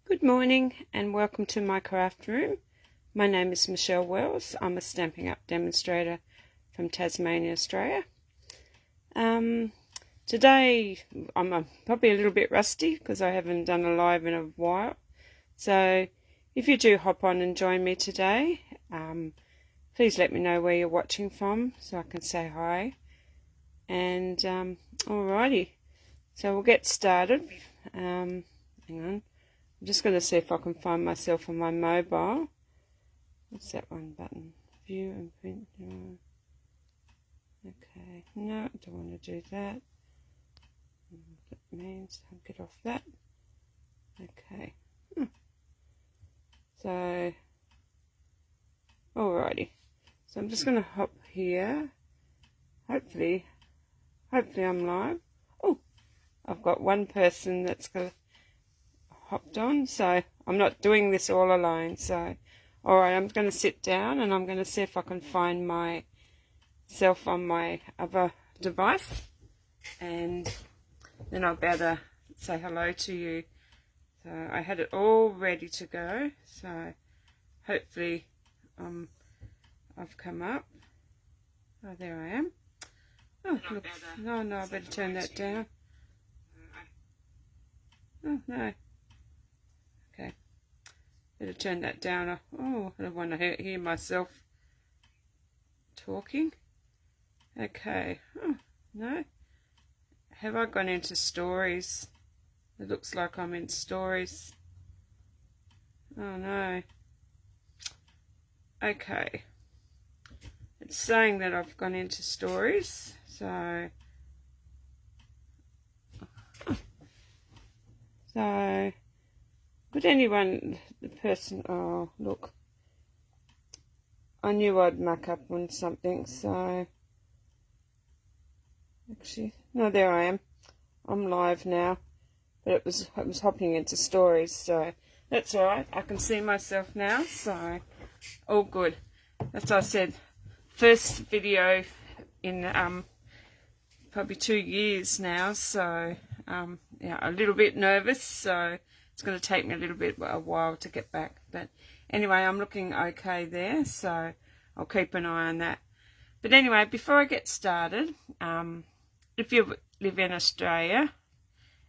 Good morning and welcome to my craft room. My name is Michelle Wells. I'm a Stampin' Up demonstrator from Tasmania, Australia. Today I'm probably a little bit rusty because I haven't done a live in a while. So if you do hop on and join me today, please let me know where you're watching from so I can say hi. And alrighty, so we'll get started. Hang on. I'm just going to see if I can find myself on my mobile. What's that one button? View and print. Okay, no, I don't want to do that. That means I'll get off that. Okay. So, alrighty. So I'm just going to hop here. Hopefully I'm live. Oh, I've got one person that's hopped on, so I'm not doing this all alone. So alright, I'm going to sit down and I'm going to see if I can find myself on my other device, and then I'll be able to say hello to you. So I had it all ready to go, so hopefully I've come up. Oh, there I am. Oh, look. No, I better turn that down. Oh, no. Okay. Better turn that down. Oh, I don't want to hear myself talking. Okay. Oh, no. Have I gone into stories? It looks like I'm in stories. Oh, no. Okay. It's saying that I've gone into stories. So could anyone, the person, oh look, I knew I'd muck up on something, so actually, no, there I am. I'm live now, but it was hopping into stories, so that's alright. I can see myself now, so all good. As I said, first video in probably 2 years now, so yeah, a little bit nervous, so it's going to take me a while to get back. But anyway, I'm looking okay there, so I'll keep an eye on that. But anyway, before I get started, if you live in Australia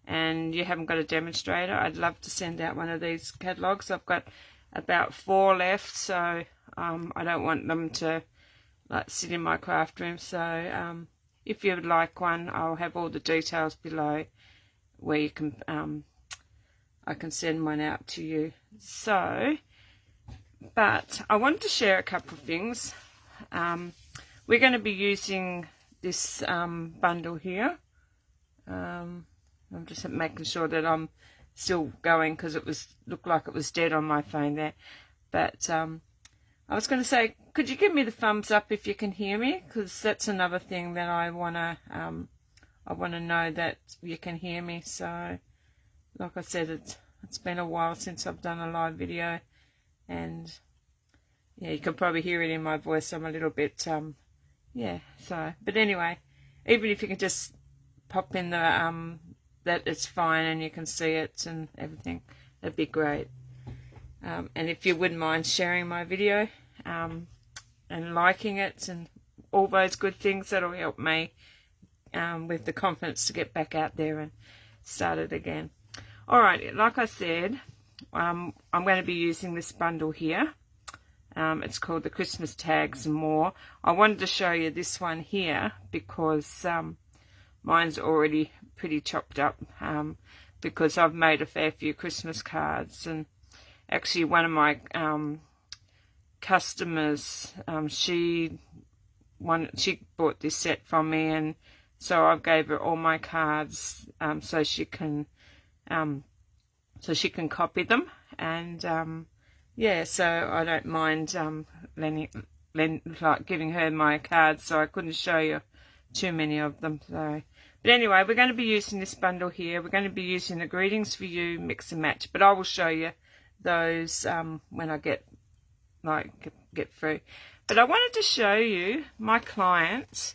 and you haven't got a demonstrator, I'd love to send out one of these catalogues. I've got about 4 left, so I don't want them to like sit in my craft room. So if you would like one, I'll have all the details below where you can I can send one out to you. So, but I wanted to share a couple of things. We're going to be using this bundle here. I'm just making sure that I'm still going because it looked like it was dead on my phone there. But I was going to say, could you give me the thumbs up if you can hear me? Because that's another thing that I want to know that you can hear me. So, like I said, it's been a while since I've done a live video, and yeah, you can probably hear it in my voice. I'm a little bit yeah. So, but anyway, even if you can just pop in the that it's fine and you can see it and everything, that'd be great. And if you wouldn't mind sharing my video and liking it and all those good things, that'll help me with the confidence to get back out there and start it again. Alright, like I said, I'm going to be using this bundle here. It's called the Christmas Tags and More. I wanted to show you this one here because mine's already pretty chopped up because I've made a fair few Christmas cards. And actually one of my customers, she bought this set from me, and so I gave her all my cards so she can copy them. And yeah, so I don't mind like giving her my cards, so I couldn't show you too many of them. So, but anyway, we're going to be using this bundle here. We're going to be using the Greetings for You mix and match, but I will show you those when I get through. But I wanted to show you, my client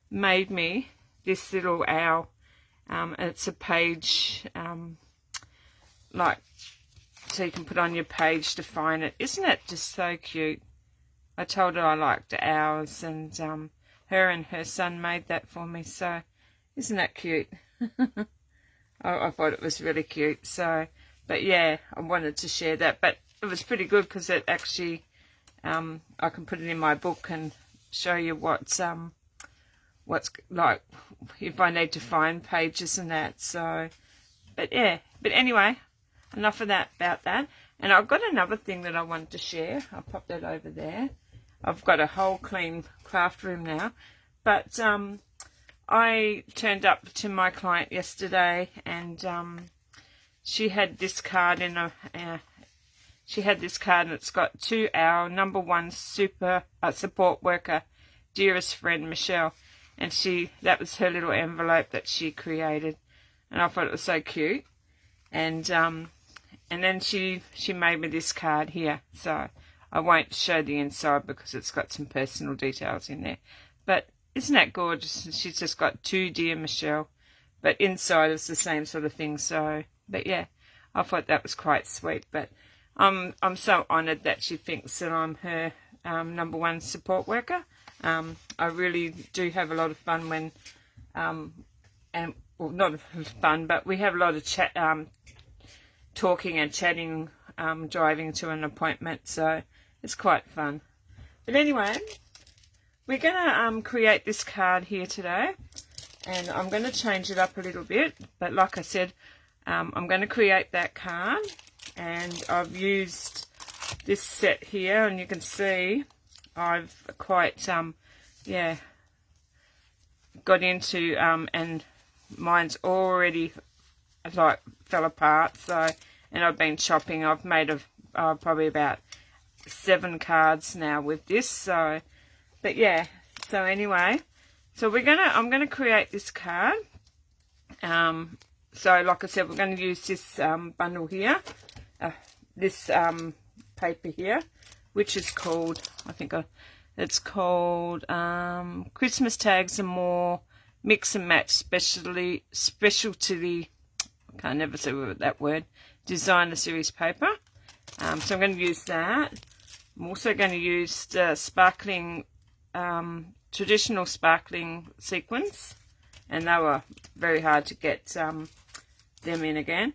made me this little owl. It's a page like so you can put on your page to find it. Isn't it just so cute? I told her I liked ours, and her and her son made that for me, so isn't that cute? I thought it was really cute. So, but yeah, I wanted to share that, but it was pretty good because it actually I can put it in my book and show you what's like if I need to find pages and that. So, but yeah, but anyway, enough of that about that. And I've got another thing that I wanted to share. I'll pop that over there. I've got a whole clean craft room now, but I turned up to my client yesterday, and she had this card in a. She had this card, and it's got to our #1 support worker, dearest friend Michelle, and that was her little envelope that she created, and I thought it was so cute, and then she made me this card here, so I won't show the inside because it's got some personal details in there, but isn't that gorgeous? She's just got to dear Michelle, but inside it's the same sort of thing. So, but yeah, I thought that was quite sweet, but I'm so honoured that she thinks that I'm her #1 support worker. I really do have a lot of fun when, and well, not fun, but we have a lot of chat, talking and chatting, driving to an appointment, so it's quite fun. But anyway, we're going to create this card here today, and I'm going to change it up a little bit, but like I said, I'm going to create that card. And I've used this set here, and you can see I've quite yeah, got into and mine's already like fell apart. So, and I've been chopping. I've made probably about 7 cards now with this. So, but yeah. So anyway, so I'm gonna create this card. So like I said, we're going to use this bundle here. This paper here, which is called, it's called Christmas Tags and More Mix and Match special to the, I can never say that word, designer series paper. So I'm going to use that. I'm also going to use the sparkling, traditional sparkling sequins, and they were very hard to get them in again.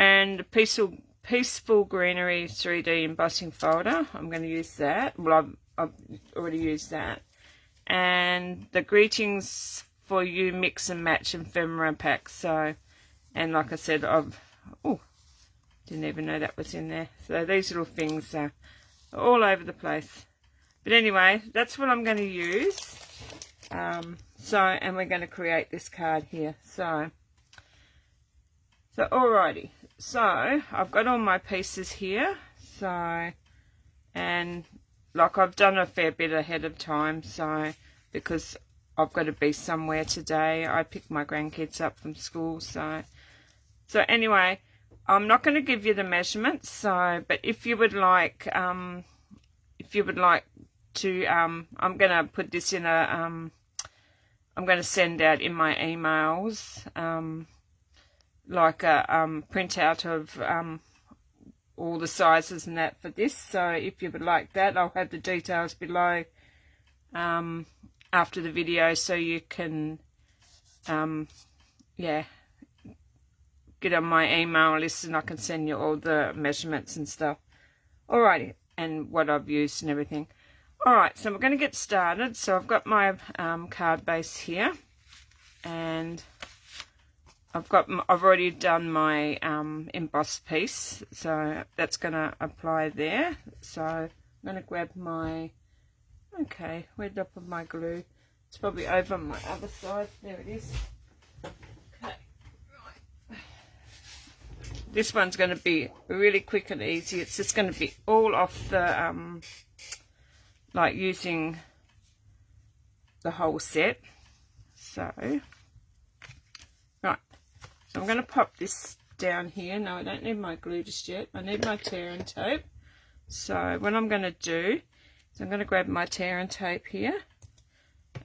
And the Peaceful Greenery 3D embossing folder. I'm going to use that. Well, I've already used that. And the Greetings for You Mix and Match ephemera pack. So, and like I said, didn't even know that was in there. So these little things are all over the place. But anyway, that's what I'm going to use. And we're going to create this card here. So alrighty. So I've got all my pieces here. So, and like I've done a fair bit ahead of time. So because I've got to be somewhere today. I pick my grandkids up from school. So anyway, I'm not going to give you the measurements. So, but if you would like, to, I'm going to put this in a, I'm going to send out in my emails, like a printout of all the sizes and that for this. So if you would like that, I'll have the details below after the video, so you can yeah, get on my email list and I can send you all the measurements and stuff. Alrighty, and what I've used and everything. Alright, so we're going to get started. So I've got my card base here, and I've already done my embossed piece, so that's going to apply there. So I'm going to grab my, okay, where did I put my glue? It's probably over on my other side. There it is. Okay, right. This one's going to be really quick and easy. It's just going to be all off the, like using the whole set. So, right. So I'm going to pop this down here. No, I don't need my glue just yet. I need my tear and tape. So what I'm going to do is I'm going to grab my tear and tape here,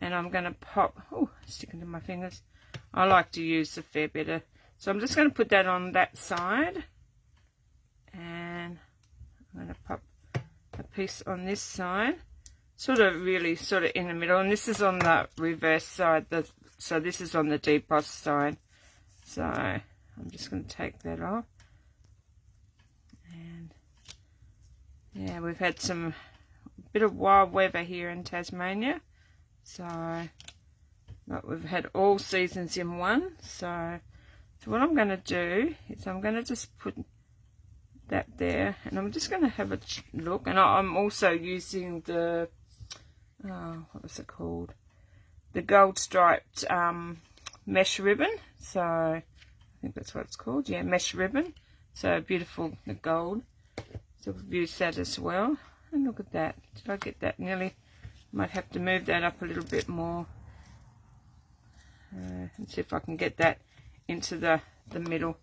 and I'm going to pop, sticking to my fingers. I like to use a fair bit of, so I'm just going to put that on that side, I'm going to pop a piece on this side, sort of in the middle, and this is on the reverse side, so this is on the DPOS side. So I'm just going to take that off. And yeah, we've had some bit of wild weather here in Tasmania, so but we've had all seasons in one. So what I'm going to do is I'm going to just put that there, and I'm just going to have a look. And I'm also using the what was it called, the gold striped mesh ribbon. So I think that's what it's called, yeah, mesh ribbon. So beautiful, the gold. So we've used that as well. And look at that, did I get that nearly? Might have to move that up a little bit more and see if I can get that into the middle.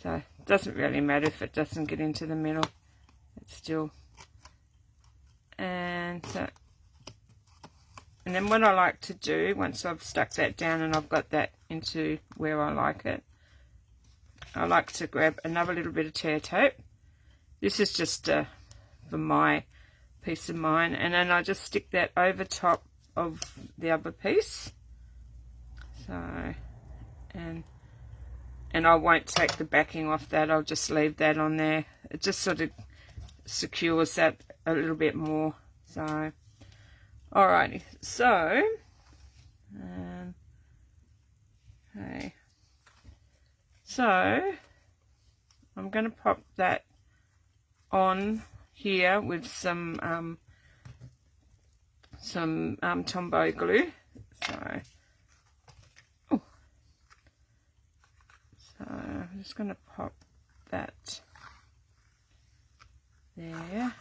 So it doesn't really matter if it doesn't get into the middle, it's still. And so, and then what I like to do, once I've stuck that down and I've got that into where I like it, I like to grab another little bit of tear tape. This is just for my peace of mind, and then I just stick that over top of the other piece. So, and I won't take the backing off that, I'll just leave that on there. It just sort of secures that a little bit more. So alrighty, so okay, so I'm going to pop that on here with some Tombow glue. So I'm just going to pop that there.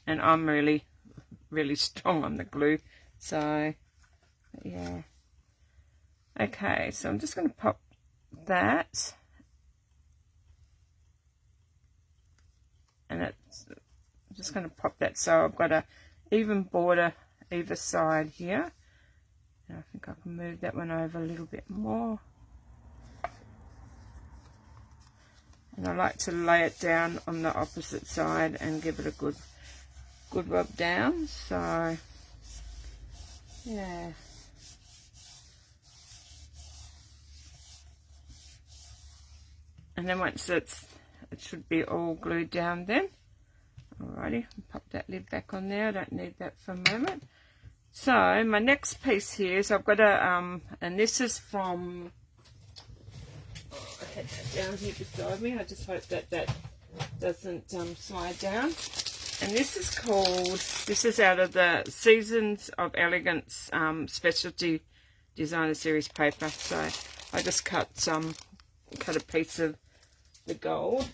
And I'm really strong on the glue, so yeah. Okay, so I'm just going to pop that, and I'm just going to pop that so I've got a even border either side here. And I think I can move that one over a little bit more. And I like to lay it down on the opposite side and give it a good rub down. So yeah. And then once it should be all glued down then. Alrighty, pop that lid back on there. I don't need that for a moment. So my next piece here is I've got a and this is from, I had that down here beside me. I just hope that that doesn't slide down. And this is out of the Seasons of Elegance Specialty Designer Series paper. So I just cut a piece of the gold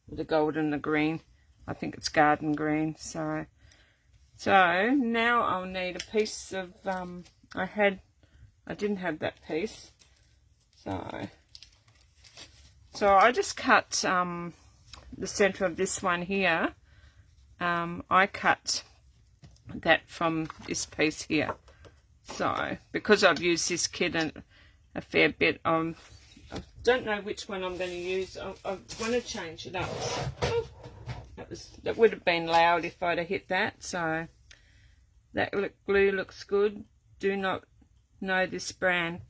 and the green. I think it's garden green. So now I'll need a piece of I didn't have that piece. So I just cut the center of this one here. I cut that from this piece here. So because I've used this kit a fair bit, I don't know which one I'm going to use. I want to change it up. Oh, that would have been loud if I'd have hit that. So that glue looks good. Do not know this brand.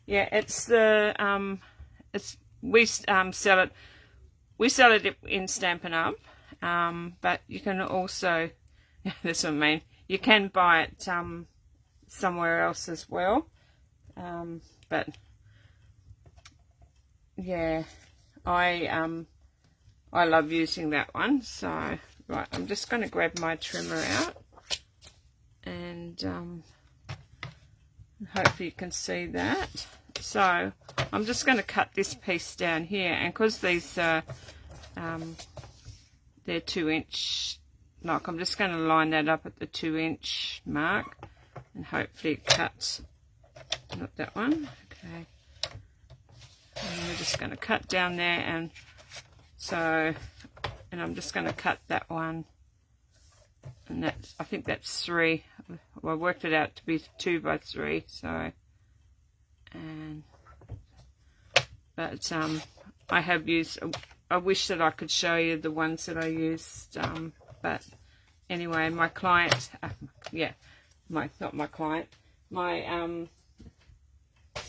Yeah, it's the we sell it in Stampin' Up. But you can also, that's what I mean, you can buy it somewhere else as well. But yeah, I love using that one. So right, I'm just going to grab my trimmer out, and hopefully you can see that. So I'm just going to cut this piece down here, and because these are they're 2-inch, like I'm just going to line that up at the 2-inch mark, and hopefully it cuts. Not that one. Okay. And we're just going to cut down there, and I'm just going to cut that one, and that's, I think that's 3. Well, I worked it out to be 2 by 3. So, and but I have used, I wish that I could show you the ones that I used, but anyway, my client, not my client, it's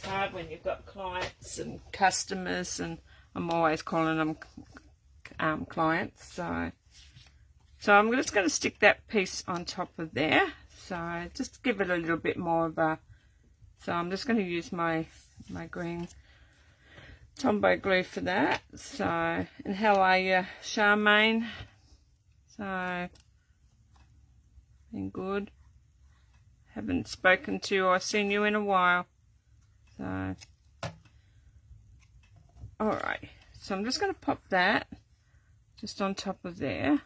hard when you've got clients and customers, and I'm always calling them clients, so I'm just going to stick that piece on top of there, so just give it a little bit more of a, so I'm just going to use my green Tombow glue for that. So, and how are you, Charmaine? So, been good. Haven't spoken to you or seen you in a while. So, alright. So I'm just going to pop that just on top of there.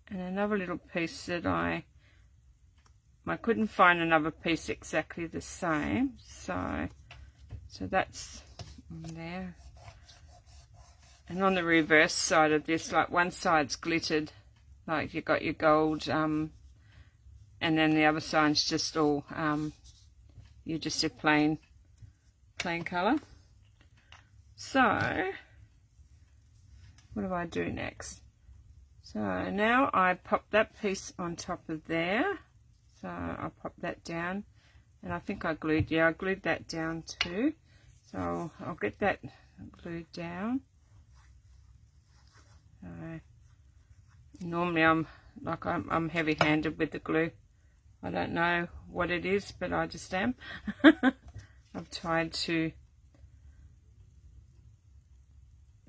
And another little piece that I couldn't find another piece exactly the same. So that's on there. And on the reverse side of this, like one side's glittered, like you got your gold, and then the other side's just all, you just a plain colour. So, what do I do next? So now I pop that piece on top of there. So I'll pop that down, and I think I glued that down too. So I'll get that glued down. So normally I'm heavy-handed with the glue. I don't know what it is, but I just am. I've tried to.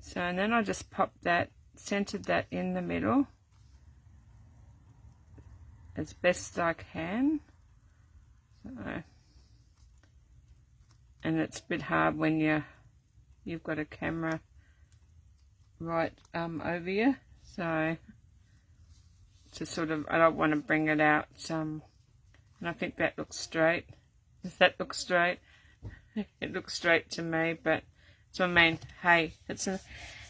So and then I just pop that, centered that in the middle as best I can. So, and it's a bit hard when you've got a camera right over you, so to sort of, I don't want to bring it out, and I think that looks straight. Does that look straight? It looks straight to me, but so I mean, hey, it's a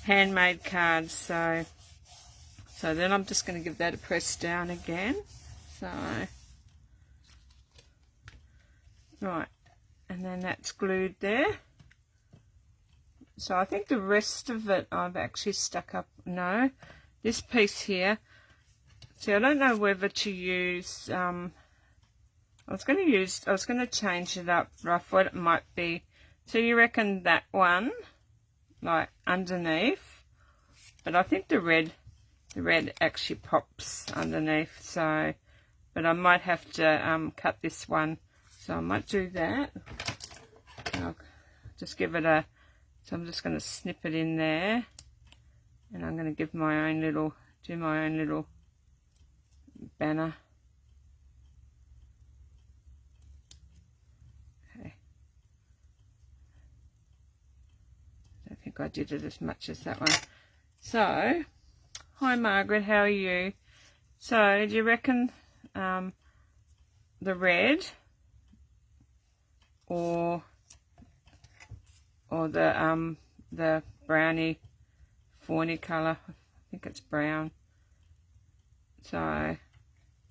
handmade card, so then I'm just going to give that a press down again. So right, and then that's glued there. So I think the rest of it I've actually stuck up. No, this piece here, see, I don't know whether to use, I was going to change it up, but I thought it might be, so you reckon that one, like underneath, but I think the red actually pops underneath, so, but I might have to cut this one, so I might do that. I'll just give it a, so I'm just going to snip it in there, and I'm going to give my own little, do my own little banner. Okay. I don't think I did it as much as that one. So, hi Margaret, how are you? So, do you reckon the red or the browny fawny colour? I think it's brown. So I'm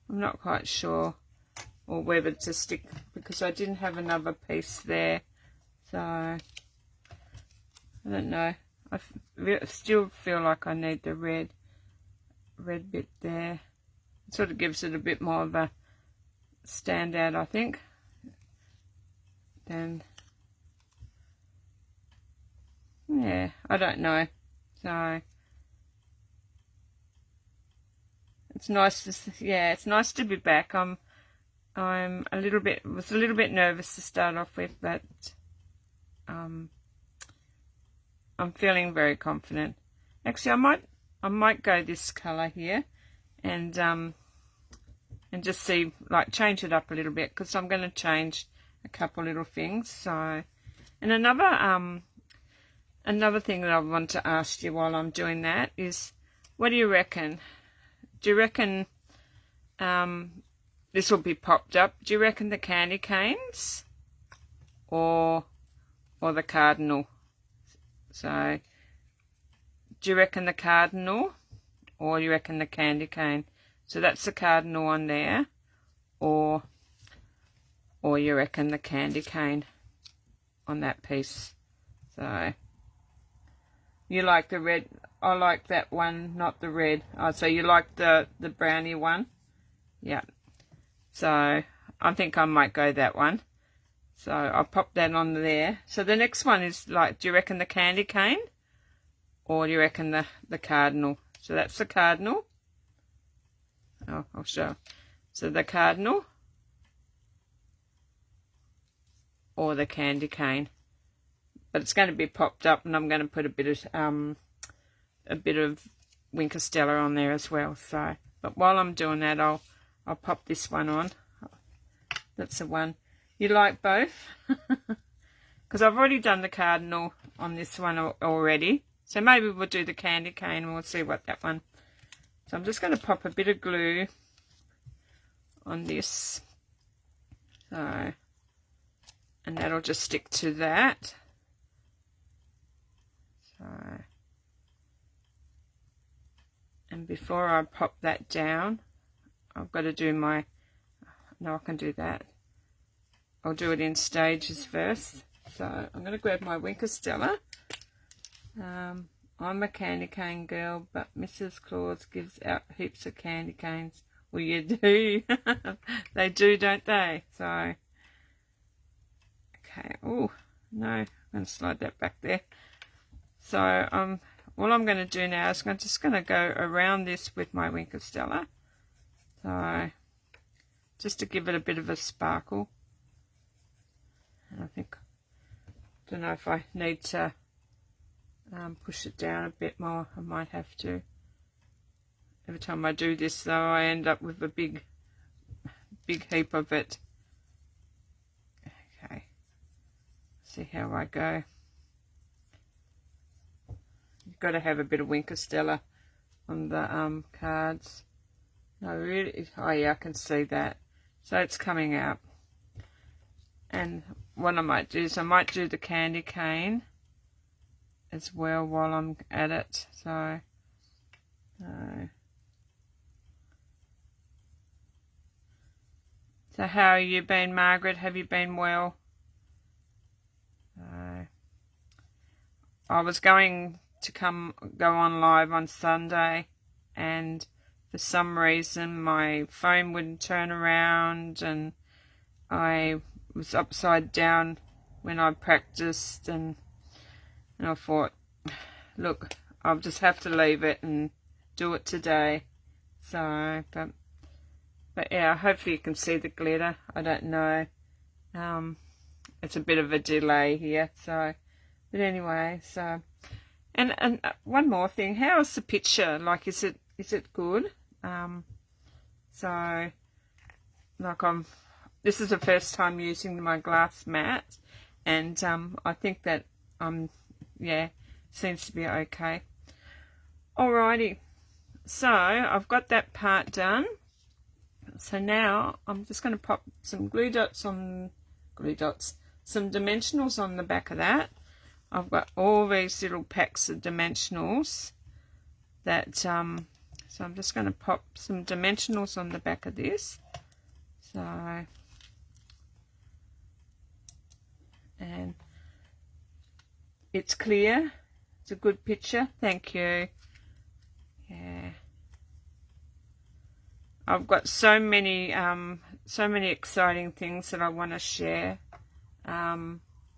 not quite sure, or whether to stick, because I didn't have another piece there, so I don't know. I still feel like I need the red bit there. It sort of gives it a bit more of a standout, I think. Then yeah, I don't know. So it's nice to, yeah, it's nice to be back. I'm was a little bit nervous to start off with, but I'm feeling very confident. Actually, I might go this colour here, and just see, like, change it up a little bit, because I'm going to change a couple little things. So, and another thing that I want to ask you while I'm doing that is, what do you reckon? Do you reckon this will be popped up? Do you reckon the candy canes or the cardinal? So, do you reckon the cardinal or you reckon the candy cane? So that's the cardinal on there, or you reckon the candy cane on that piece? So you like the red? I like that one, not the red. Oh, so you like the brownie one? Yeah. So I think I might go that one. So I'll pop that on there. So the next one is like, do you reckon the candy cane? Or do you reckon the cardinal? So that's the cardinal. Oh, I'll show. So the cardinal or the candy cane. But it's going to be popped up, and I'm going to put a bit of Winker Stella on there as well. So, but while I'm doing that, I'll pop this one on. That's the one. You like both? Because I've already done the cardinal on this one already. So maybe we'll do the candy cane and we'll see what that one. So I'm just going to pop a bit of glue on this. So, and that'll just stick to that. So, and before I pop that down, I've got to do my, no, I can do that. I'll do it in stages first. So I'm going to grab my Winker Stella. I'm a candy cane girl, but Mrs. Claus gives out heaps of candy canes. Well, you do. They do, don't they? So, okay. Oh, no. I'm going to slide that back there. So, all I'm going to do now is I'm just going to go around this with my Winker Stella. So, just to give it a bit of a sparkle. And I think, don't know if I need to push it down a bit more. I might have to. Every time I do this, though, I end up with a big heap of it. Okay. See how I go. You've got to have a bit of Winker Stella on the cards. No, really. Oh yeah, I can see that. So it's coming out. And what I might do is I might do the candy cane as well while I'm at it. So how have you been, Margaret? Have you been well? I was going to go on live on Sunday, and for some reason my phone wouldn't turn around, and I was upside down when I practiced, and I thought, look, I'll just have to leave it and do it today. So, but yeah, hopefully you can see the glitter. I don't know. It's a bit of a delay here. So, but anyway, so, and one more thing. How is the picture? Like, is it good? So, like this is the first time using my glass mat, and I think that yeah, seems to be okay. Alrighty, so I've got that part done. So now I'm just going to pop some some dimensionals on the back of that. I've got all these little packs of dimensionals that, so I'm just going to pop some dimensionals on the back of this. So, and it's clear. It's a good picture. Thank you. Yeah. I've got so many exciting things that I want to share.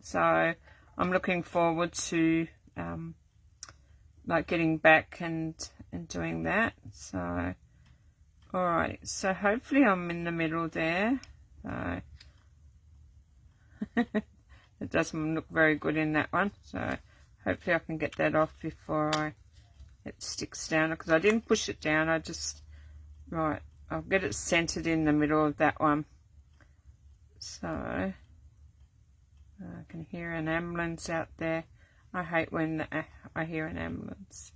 So I'm looking forward to like getting back and doing that. So alright, so hopefully I'm in the middle there. So it doesn't look very good in that one. So hopefully I can get that off before it sticks down, because I didn't push it down. I just, right, I'll get it centered in the middle of that one. So I can hear an ambulance out there. I hate when I hear an ambulance.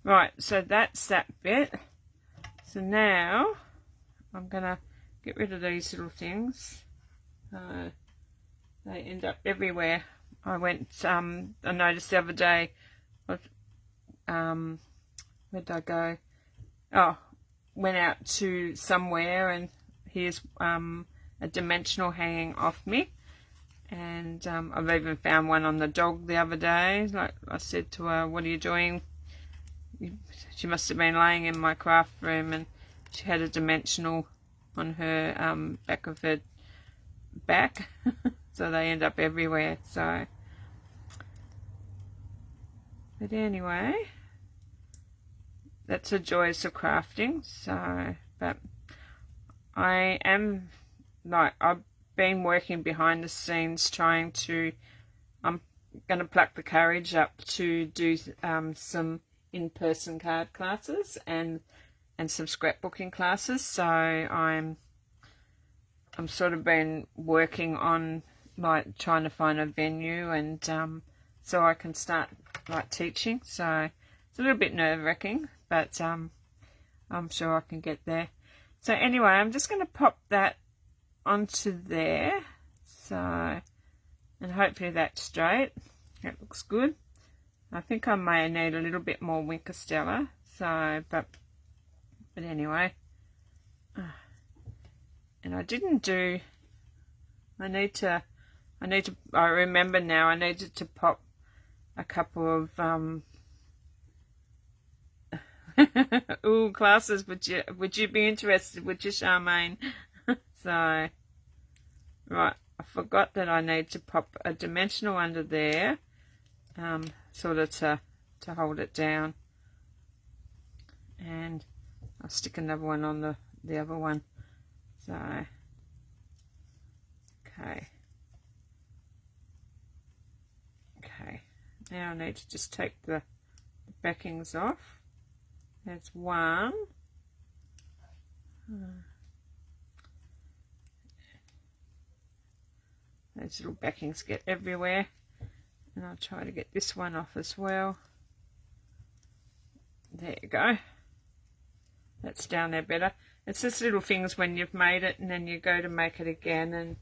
Right, so that's that bit. So now I'm gonna get rid of these little things. They end up everywhere. I noticed the other day, where did I go? Oh, went out to somewhere, and here's a dimensional hanging off me. And I've even found one on the dog the other day. Like I said to her, what are you doing? She must have been laying in my craft room, and she had a dimensional on her back of her back. So they end up everywhere. So, but anyway, that's the joys of crafting. So, but I am, like, I've been working behind the scenes trying to, I'm going to pluck the courage up to do some in-person card classes and some scrapbooking classes. So I'm sort of been working on, like, trying to find a venue, and so I can start, like, teaching. So it's a little bit nerve-wracking, but I'm sure I can get there. So anyway, I'm just going to pop that onto there. So, and hopefully that's straight. That looks good. I think I may need a little bit more Wink of Stella. So, but anyway. And I didn't do, I remember now, I needed to pop a couple of, ooh, classes. Would you be interested? Would you, Charmaine? So, right, I forgot that I need to pop a dimensional under there, sort of to hold it down. And I'll stick another one on the other one. So, okay. Now I need to just take the backings off. That's one. Those little backings get everywhere. And I'll try to get this one off as well. There you go. That's down there better. It's just little things when you've made it and then you go to make it again. And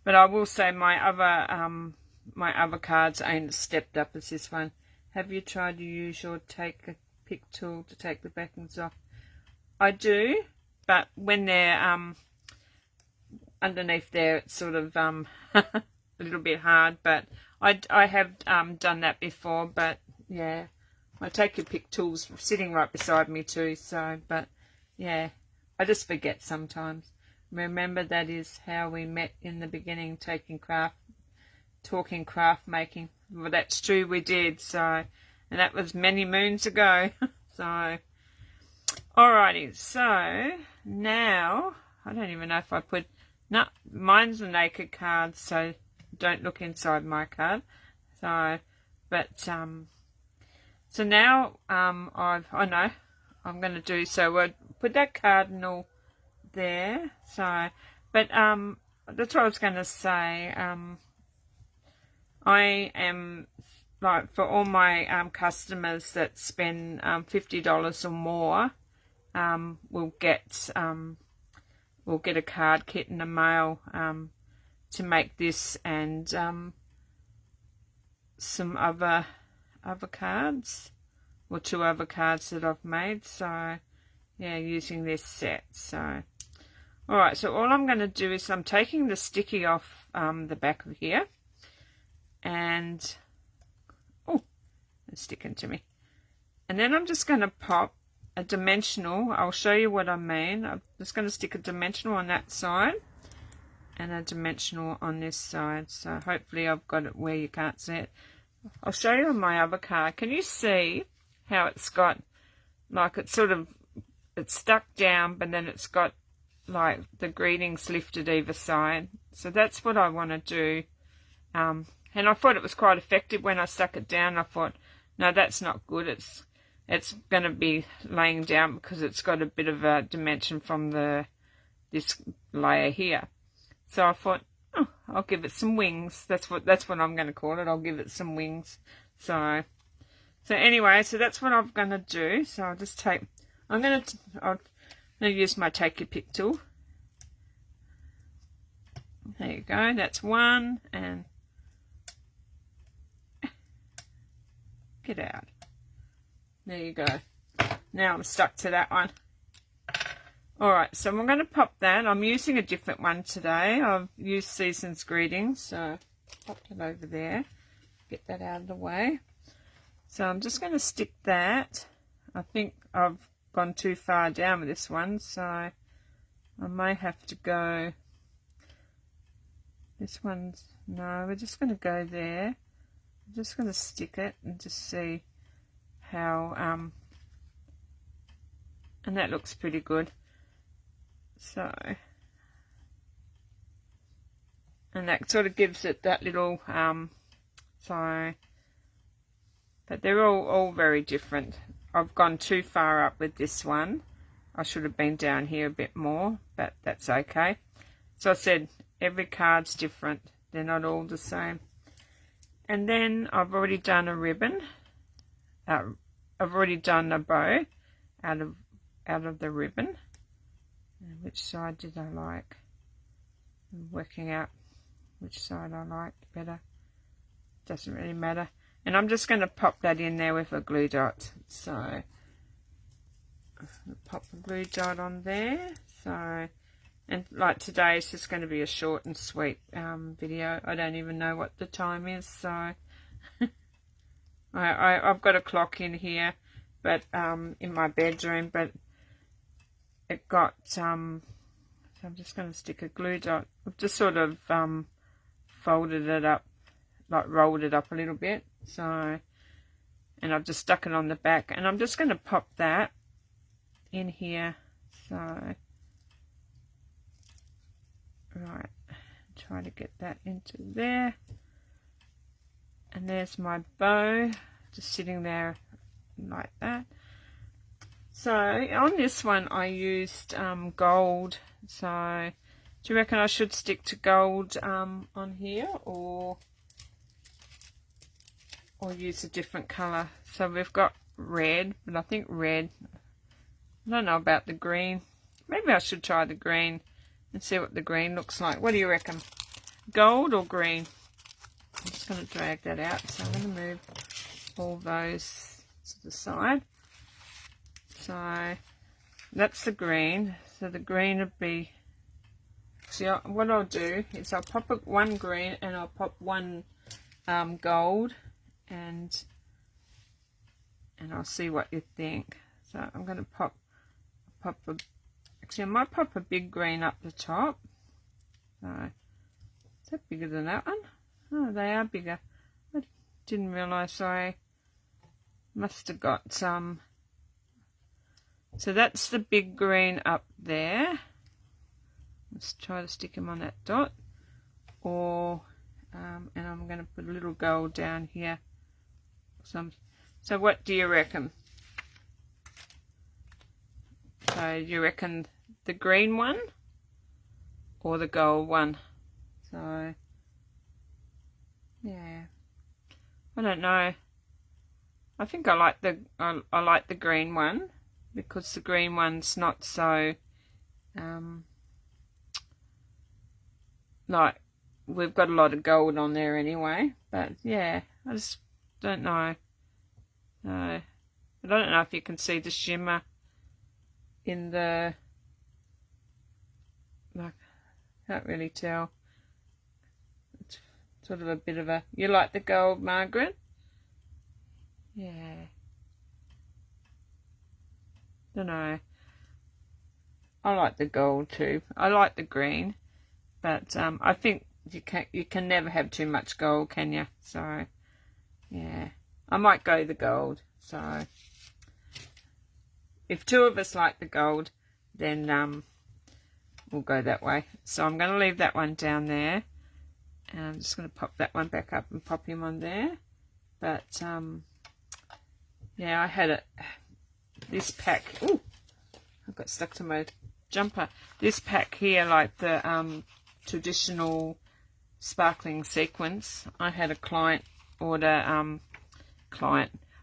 but I will say my other cards ain't as stepped up as this one. Have you tried to use your take a pick tool to take the backings off? I do, but when they're underneath there, it's sort of a little bit hard. But I have done that before. But yeah, my take your pick tool's sitting right beside me too. So, but yeah, I just forget sometimes. Remember, that is how we met in the beginning, talking craft making. Well, that's true, we did. So, and that was many moons ago. So, alrighty. So now I don't even know if I put. No, mine's a naked card, so don't look inside my card. So, but so now I'm going to do, so we'll put that cardinal there. So, but that's what I was going to say. I am, like, for all my customers that spend $50 or more, will get a card kit in the mail to make this and some other cards, or two other cards that I've made. So yeah, using this set. So alright, so all I'm going to do is I'm taking the sticky off the back of here, and oh, it's sticking to me. And then I'm just going to pop a dimensional. I'll show you what I mean. I'm just going to stick a dimensional on that side and a dimensional on this side. So hopefully I've got it where you can't see it. I'll show you on my other card. Can you see how it's got, like, it's sort of, it's stuck down, but then it's got, like, the greetings lifted either side. So that's what I want to do. And I thought it was quite effective when I stuck it down. I thought, no, that's not good. It's going to be laying down because it's got a bit of a dimension from this layer here. So I thought, oh, I'll give it some wings. That's what I'm going to call it. I'll give it some wings. So anyway, so that's what I'm going to do. So I'll just take, I'm going to use my take your pick tool. There you go. That's one, and get out. There you go. Now I'm stuck to that one. Alright, so I'm going to pop that. I'm using a different one today. I've used Season's Greetings, so pop it over there. Get that out of the way. So I'm just going to stick that. I think I've gone too far down with this one, so I may have to go. This one's, no, we're just going to go there. I'm just going to stick it and just see how, and that looks pretty good. So, and that sort of gives it that little, so, but they're all very different. I've gone too far up with this one. I should have been down here a bit more, but that's okay. So I said, every card's different. They're not all the same. And then I've already done a ribbon. I've already done a bow out of the ribbon. And which side did I like? I'm working out which side I liked better. Doesn't really matter. And I'm just going to pop that in there with a glue dot. So pop the glue dot on there. So, and like today it's just going to be a short and sweet video. I don't even know what the time is, so I've got a clock in here, but in my bedroom, but it got so I'm just going to stick a glue dot. I've just sort of folded it up, like rolled it up a little bit, so, and I've just stuck it on the back, and I'm just going to pop that in here. So right, try to get that into there, and there's my bow just sitting there like that. So on this one I used gold. So do you reckon I should stick to gold on here, or use a different colour? So we've got red, but I think red, I don't know about the green. Maybe I should try the green and see what the green looks like. What do you reckon? Gold or green? I'm just going to drag that out. So I'm going to move all those to the side. So that's the green. So the green would be, see, what I'll do is I'll pop one green and I'll pop one gold, and I'll see what you think. So I'm going to pop actually I might pop a big green up the top. So is that bigger than that one? Oh, they are bigger. I didn't realise I must have got some. So that's the big green up there. Let's try to stick him on that dot. Or, and I'm going to put a little gold down here. So what do you reckon? So you reckon the green one or the gold one? So, yeah. I don't know. I think I like the green one, because the green one's not so like, we've got a lot of gold on there anyway, but yeah, I just don't know. No, I don't know if you can see the shimmer in the, like, can't really tell. It's sort of a bit of a, you like the gold, Margaret? Yeah. Don't know. I like the gold too. I like the green, but I think you can never have too much gold, can you? So yeah, I might go the gold. So if two of us like the gold, then we'll go that way. So I'm going to leave that one down there, and I'm just going to pop that one back up and pop him on there. But yeah, I had this pack. Ooh, I got stuck to my jumper. This pack here, like the traditional sparkling sequins. I had a client order.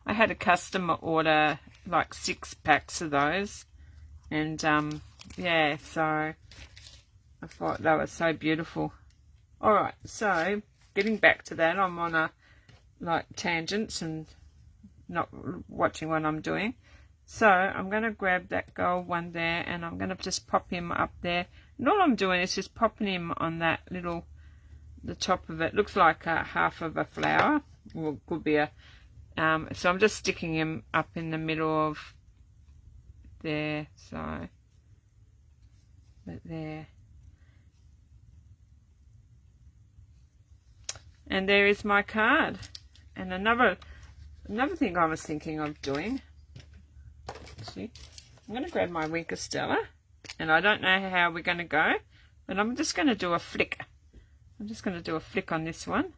I had a customer order like 6 packs of those, and yeah, so I thought they were so beautiful. All right, so getting back to that, I'm on a like tangents and not watching what I'm doing. So I'm going to grab that gold one there, and I'm going to just pop him up there. And all I'm doing is just popping him on that little, the top of it. Looks like half of a flower. Well, could be a, so I'm just sticking him up in the middle of there. So, but there. And there is my card. And another thing I was thinking of doing, actually, I'm going to grab my Wink of Stella, and I don't know how we're going to go, but I'm just going to do a flick. I'm just going to do a flick on this one,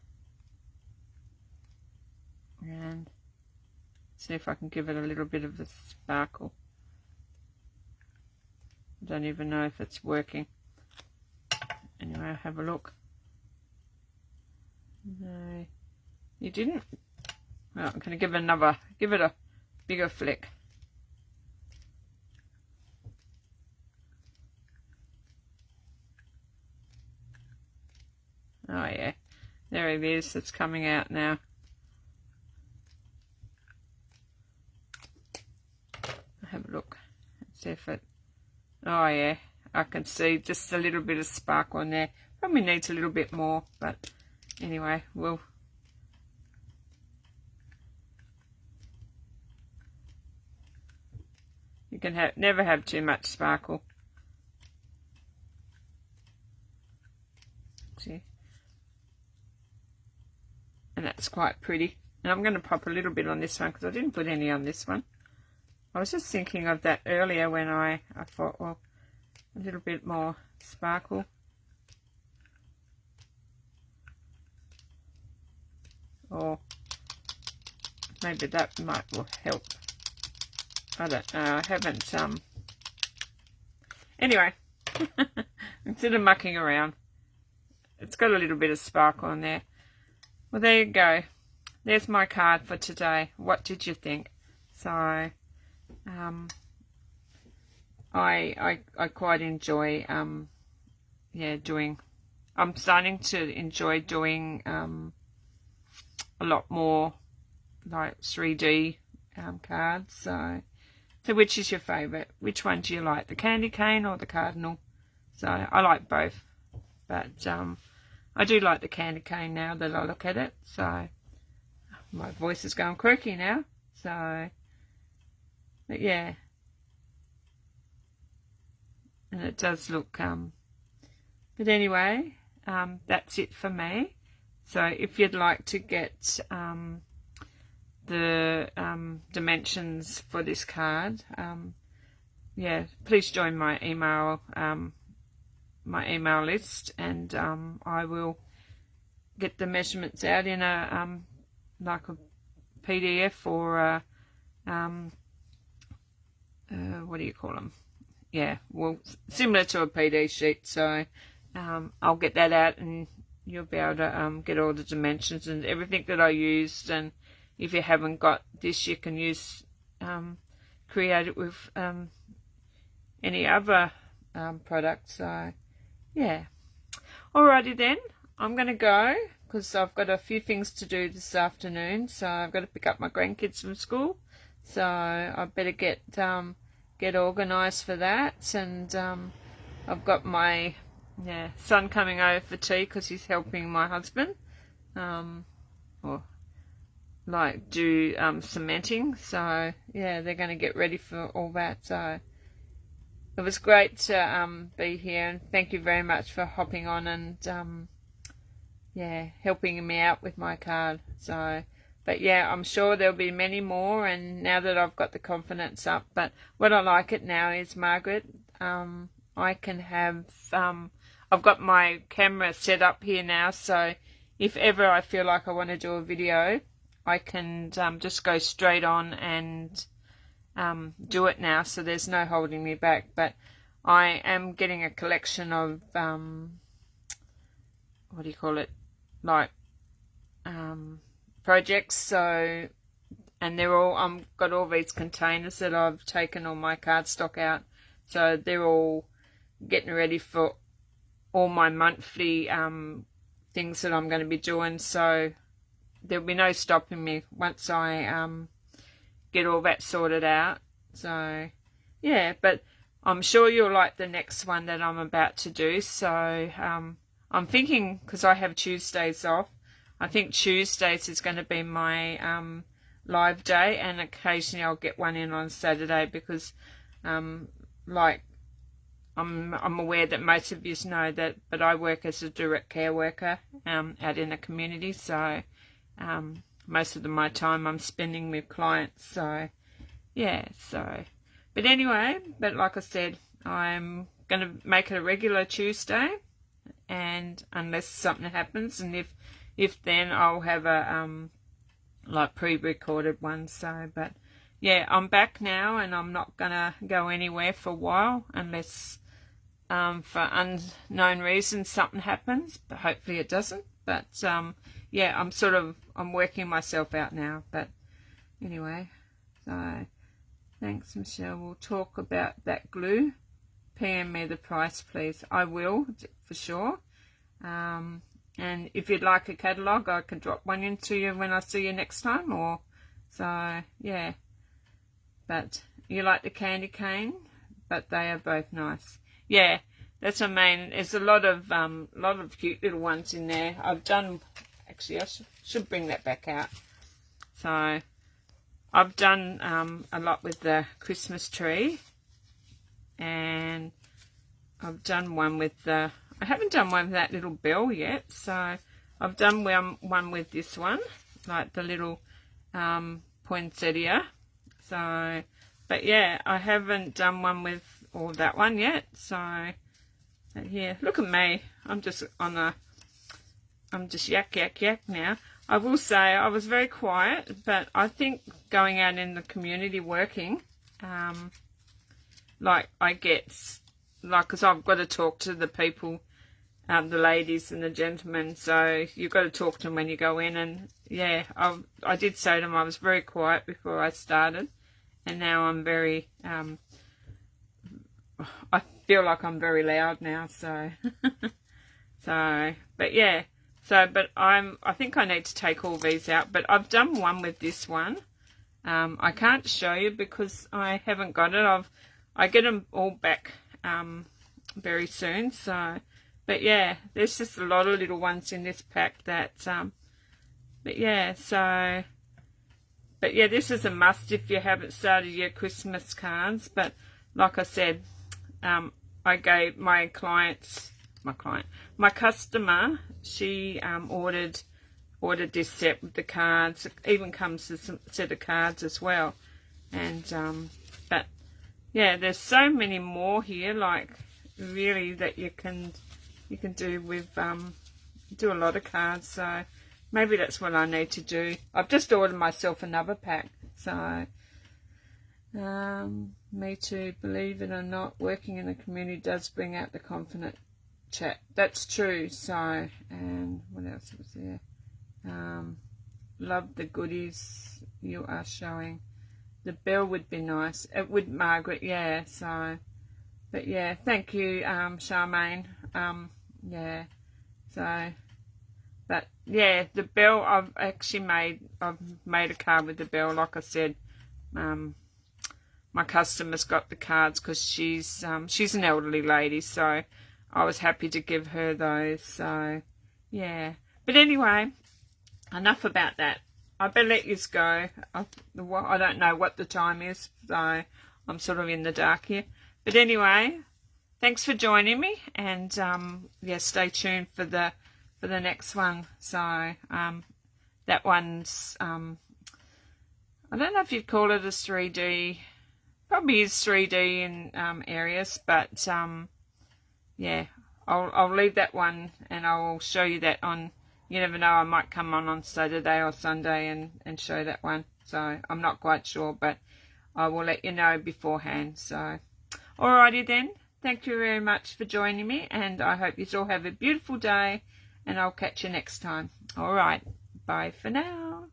and see if I can give it a little bit of a sparkle. I don't even know if it's working. Anyway, I'll have a look. No, you didn't. Well, I'm going to give it a bigger flick. Oh yeah, there it is. It's coming out now. I'll have a look. See if it. Oh yeah, I can see just a little bit of sparkle on there. Probably needs a little bit more, but anyway, we'll. You can never have too much sparkle. See? And that's quite pretty. And I'm going to pop a little bit on this one because I didn't put any on this one. I was just thinking of that earlier when I thought, well, a little bit more sparkle. Or maybe that will help. I don't know. I haven't, anyway, instead of mucking around, it's got a little bit of sparkle on there. Well, there you go. There's my card for today. What did you think? So, I quite enjoy, yeah, I'm starting to enjoy doing, a lot more, like 3D, cards. So which is your favourite? Which one do you like? The candy cane or the cardinal? So, I like both. But, I do like the candy cane now that I look at it. So, my voice is going croaky now. So, but yeah. And it does look, but anyway, that's it for me. So, if you'd like to get, the dimensions for this card, yeah, please join my email list, and I will get the measurements out in a like a PDF or what do you call them? Yeah, well, similar to a PD sheet. So I'll get that out, and you'll be able to get all the dimensions and everything that I used. And if you haven't got this, you can use create it with any other product. So yeah, alrighty then, I'm gonna go because I've got a few things to do this afternoon. So I've got to pick up my grandkids from school, so I better get organised for that. And I've got my son coming over for tea because he's helping my husband or like do cementing. So yeah, they're going to get ready for all that. So it was great to be here, and thank you very much for hopping on and yeah, helping me out with my card. So but yeah, I'm sure there'll be many more, and now that I've got the confidence up. But what I like it now is, Margaret, I can have I've got my camera set up here now, so if ever I feel like I want to do a video, I can just go straight on and do it now, so there's no holding me back. But I am getting a collection of what do you call it, like projects. So, and they're all got all these containers that I've taken all my cardstock out, so they're all getting ready for all my monthly things that I'm going to be doing. So there'll be no stopping me once I get all that sorted out. So, yeah, but I'm sure you'll like the next one that I'm about to do. So, I'm thinking, because I have Tuesdays off, I think Tuesdays is going to be my live day, and occasionally I'll get one in on Saturday because, like, I'm aware that most of you know that, but I work as a direct care worker out in the community, so most of my time I'm spending with clients. So yeah, so but anyway, but like I said, I'm going to make it a regular Tuesday, and unless something happens, and if then I'll have a like pre-recorded one. So, but yeah, I'm back now, and I'm not gonna go anywhere for a while unless for unknown reasons something happens, but hopefully it doesn't. But yeah, I'm working myself out now. But anyway, so thanks, Michelle. We'll talk about that glue. PM me the price, please. I will, for sure. And if you'd like a catalogue, I can drop one into you when I see you next time. Or so yeah. But you like the candy cane, but they are both nice. Yeah, that's what I mean. There's a lot of cute little ones in there. I've done, actually I should bring that back out. So I've done a lot with the Christmas tree, and I've done one with the, I haven't done one with that little bell yet. So I've done one with this one, like the little poinsettia. So, but yeah, I haven't done one with all that one yet. So, but yeah, look at me. I'm just yak now. I will say I was very quiet, but I think going out in the community working, like I get, like, because I've got to talk to the people, the ladies and the gentlemen, so you've got to talk to them when you go in. And yeah, I did say to them I was very quiet before I started, and now I'm very, I feel like I'm very loud now, so, so, but yeah, so, but I think I need to take all these out, but I've done one with this one. I can't show you because I haven't got it. I get them all back, very soon, so, but yeah, there's just a lot of little ones in this pack that, but yeah, so, but yeah, this is a must if you haven't started your Christmas cards. But like I said, I gave my customer, she ordered this set with the cards. It even comes with a set of cards as well. And but yeah, there's so many more here, like really, that you can do with do a lot of cards. So maybe that's what I need to do. I've just ordered myself another pack. So me too, believe it or not, working in a community does bring out the confident chat. That's true. So, and what else was there? Love the goodies you are showing. The bell would be nice. It would, Margaret. Yeah. So, but yeah, thank you, Charmaine. Yeah. So, but yeah, the bell, I've made a card with the bell. Like I said, my customer's got the cards because she's an elderly lady, so I was happy to give her those. So yeah, but anyway, enough about that. I better let you go. I don't know what the time is, so I'm sort of in the dark here. But anyway, thanks for joining me, and yeah, stay tuned for the next one. So that one's I don't know if you'd call it a 3D. Probably is 3D in areas, but yeah, I'll leave that one, and I'll show you that on. You never know, I might come on Saturday or Sunday and show that one. So I'm not quite sure, but I will let you know beforehand. So alrighty then, thank you very much for joining me, and I hope you all have a beautiful day, and I'll catch you next time. Alright, bye for now.